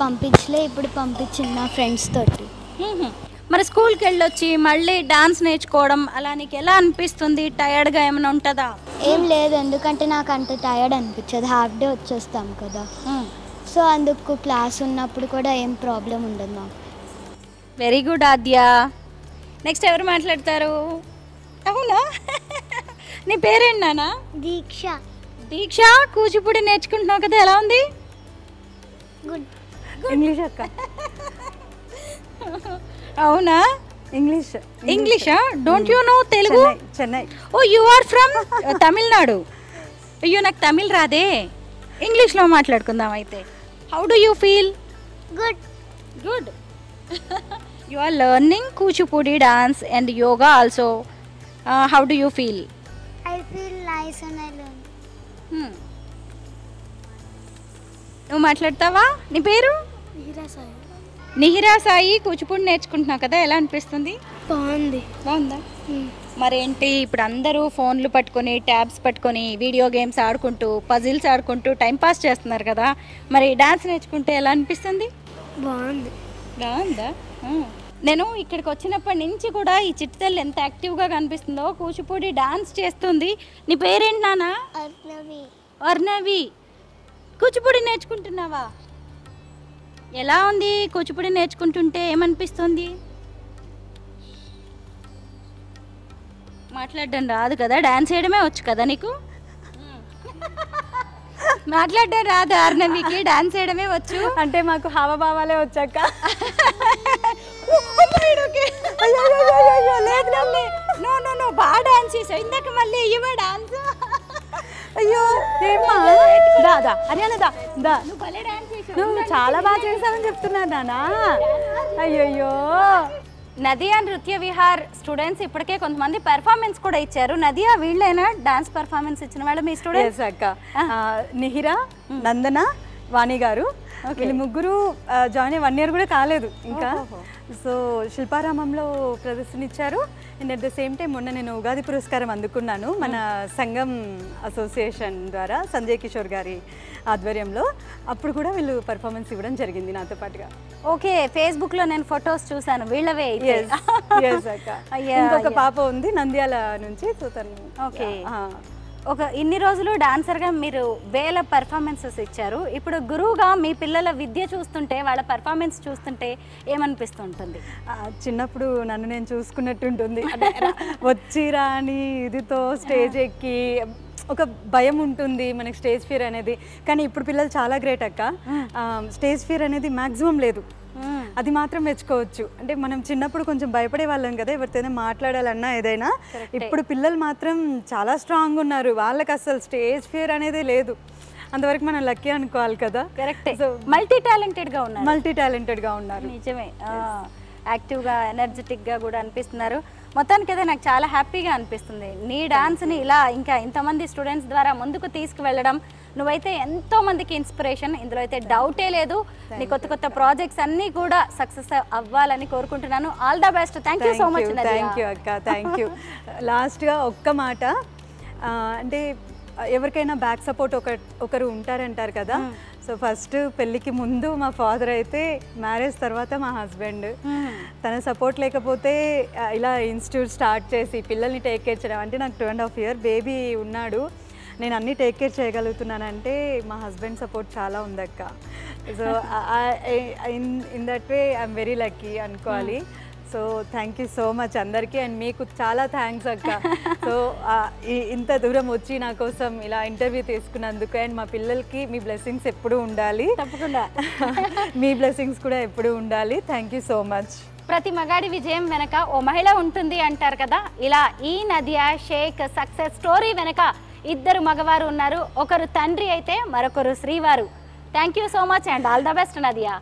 పంపించలే, ఇప్పుడు పంపించింది నా ఫ్రెండ్స్ తోటి. మరి స్కూల్కి వెళ్ళొచ్చి మళ్ళీ డాన్స్ నేర్చుకోవడం అలా నీకు ఎలా అనిపిస్తుంది? టయర్డ్గా ఏమైనా ఉంటుందా? ఏం లేదు, ఎందుకంటే నాకు అంత టయర్డ్ అనిపించదు, హాఫ్ డే వచ్చేస్తాం కదా. సో అందుకు క్లాస్ ఉన్నప్పుడు కూడా ఏం ప్రాబ్లం ఉండదు మాకు. వెరీ గుడ్ ఆద్య. నెక్స్ట్ ఎవరు మాట్లాడతారు? అవునా, నీ పేరేంటి నానా? దీక్ష. కూచిపూడి నేర్చుకుంటున్నావు కదా, ఎలా ఉంది? గుడ్. ఇంగ్లీష్ అక్క. అవునా, ఇంగ్లీషా? Don't you know Telugu? Chennai. Oh, you are from Tamil Nadu. అయ్యో, నాకు తమిళ్ రాదే, ఇంగ్లీష్లో మాట్లాడుకుందాం అయితే. How do you feel? Good. You are learning Kuchipudi dance and yoga also. How do you feel? I feel nice and I learn. నువ్వు మాట్లాడతావా? నీ పేరు? నిహిరా సాయి కూచిపూడి నేర్చుకుంటున్నావు కదా, ఎలా అనిపిస్తుంది? బాగుందా? మరేంటి ఇప్పుడు అందరూ ఫోన్లు పట్టుకొని ట్యాబ్స్ పట్టుకొని వీడియో గేమ్స్ ఆడుకుంటూ పజిల్స్ ఆడుకుంటూ టైంపాస్ చేస్తున్నారు కదా, మరి డాన్స్ నేర్చుకుంటే ఎలా అనిపిస్తుంది? బాగుందా? నేను ఇక్కడికి వచ్చినప్పటి నుంచి కూడా ఈ చిట్టుతల్లి ఎంత యాక్టివ్గా కనిపిస్తుందో, కూచిపూడి డాన్స్ చేస్తుంది. నీ పేరేంటి నాన్న? అర్ణవి. కూచిపూడి నేర్చుకుంటున్నావా? ఎలా ఉంది కూచిపూడి నేర్చుకుంటుంటే? ఏమనిపిస్తుంది? మాట్లాడడం రాదు కదా, డాన్స్ చేయడమే వచ్చు కదా నీకు? మాట్లాడడం రాదు అర్ణవికి, డాన్స్ చేయడమే వచ్చు. అంటే మాకు హావభావాలే వచ్చాక బాగా డాన్స్ చేసావు ఇందాక, మళ్ళీ ఇవ్వ డాన్స్. అయ్యో ఏమ్మా, దాదా అరేనా నువ్వు భలే డాన్స్ చేసావు. నువ్వు చాలా బాగా చేసావని చెప్తున్నా నానా. అయ్యయ్యో. నదియా నృత్య విహార్ స్టూడెంట్స్ ఇప్పటికే కొంతమంది పెర్ఫార్మెన్స్ కూడా ఇచ్చారు. నదియా వీళ్ళైనా డాన్స్ పెర్ఫార్మెన్స్ ఇచ్చిన వాళ్ళు మీ స్టూడెంట్స్? అక్క, నిహిరా, నందన, వాణి గారు, వీళ్ళు ముగ్గురు జాయిన్ అయ్యి 1 year కూడా కాలేదు ఇంకా. సో శిల్పారామంలో ప్రదర్శన ఇచ్చారు. And at the same time మొన్న నేను ఉగాది పురస్కారం అందుకున్నాను మన సంఘం అసోసియేషన్ ద్వారా, సంజయ్ కిషోర్ గారి ఆధ్వర్యంలో. అప్పుడు కూడా వీళ్ళు పర్ఫార్మెన్స్ ఇవ్వడం జరిగింది నాతో పాటుగా. ఓకే, ఫేస్బుక్ లో నేను ఫొటోస్ చూసాను వీళ్ళవే. ఇంకొక పాప ఉంది నంద్యాల నుంచి. ఓకే, ఒక ఇన్ని రోజులు డాన్సర్గా మీరు వేల పర్ఫార్మెన్సెస్ ఇచ్చారు. ఇప్పుడు గురువుగా మీ పిల్లల విద్య చూస్తుంటే, వాళ్ళ పర్ఫార్మెన్స్ చూస్తుంటే ఏమనిపిస్తుంటుంది? చిన్నప్పుడు నన్ను నేను చూసుకున్నట్టు ఉంటుంది. వచ్చి రాని ఇదితో స్టేజ్ ఎక్కి ఒక భయం ఉంటుంది మనకి, స్టేజ్ ఫియర్ అనేది. కానీ ఇప్పుడు పిల్లలు చాలా గ్రేట్ అక్క. స్టేజ్ ఫియర్ అనేది మ్యాక్సిమం లేదు, అది మాత్రం మెచ్చుకోవచ్చు. అంటే మనం చిన్నప్పుడు కొంచెం భయపడే వాళ్ళం కదా ఎవరితోనే మాట్లాడాలన్నా ఏదైనా. ఇప్పుడు పిల్లలు మాత్రం చాలా స్ట్రాంగ్ ఉన్నారు, వాళ్ళకి అసలు స్టేజ్ ఫియర్ అనేది లేదు. అంతవరకు మనం లక్కీ అనుకోవాలి కదా. కరెక్టే. సో మల్టీ టాలెంటెడ్గా ఉన్నారు. నిజమే, యాక్టివ్గా ఎనర్జెటిక్గా కూడా అనిపిస్తున్నారు. మొత్తానికి అయితే నాకు చాలా హ్యాపీగా అనిపిస్తుంది నీ డాన్స్ని ఇలా ఇంకా ఇంతమంది స్టూడెంట్స్ ద్వారా ముందుకు తీసుకువెళ్ళడం. నువ్వైతే ఎంతో మందికి ఇన్స్పిరేషన్, ఇందులో అయితే డౌటే లేదు. నీ కొత్త కొత్త ప్రాజెక్ట్స్ అన్నీ కూడా సక్సెస్ అవ్వాలని కోరుకుంటున్నాను. All the best. Thank you so much. Thank you అక్క, థ్యాంక్ యూ. లాస్ట్గా ఒక్క మాట, అంటే ఎవరికైనా బ్యాక్ సపోర్ట్ ఒకరు ఉంటారంటారు కదా. సో ఫస్ట్ పెళ్ళికి ముందు మా ఫాదర్ అయితే, మ్యారేజ్ తర్వాత మా హస్బెండ్. తన సపోర్ట్ లేకపోతే ఇలా ఇన్స్టిట్యూట్ స్టార్ట్ చేసి పిల్లల్ని టేక్ కేర్ చేయడం, అంటే నాకు 2.5 year బేబీ ఉన్నాడు, నేను అన్నీ టేక్ కేర్ చేయగలుగుతున్నానంటే మా హస్బెండ్ సపోర్ట్ చాలా ఉందక్క. So in that way I'm very lucky అనుకోవాలి. So thank you so much అందరికీ. అండ్ మీకు చాలా థ్యాంక్స్ అక్క. సో ఇంత దూరం వచ్చి నా కోసం ఇలా ఇంటర్వ్యూ తీసుకున్నందుకు. అండ్ మా పిల్లలకి మీ బ్లెస్సింగ్స్ ఎప్పుడూ ఉండాలి. తప్పకుండా మీ బ్లెస్సింగ్స్ కూడా ఎప్పుడూ ఉండాలి. Thank you so much. ప్రతి మగాడి విజయం వెనక ఓ మహిళ ఉంటుంది అంటారు కదా, ఇలా ఈ నదియా షేక్ సక్సెస్ స్టోరీ వెనక 2 మగవారు ఉన్నారు. ఒకరు తండ్రి అయితే మరొకరు శ్రీవారు. Thank you so much and all the best Nadia.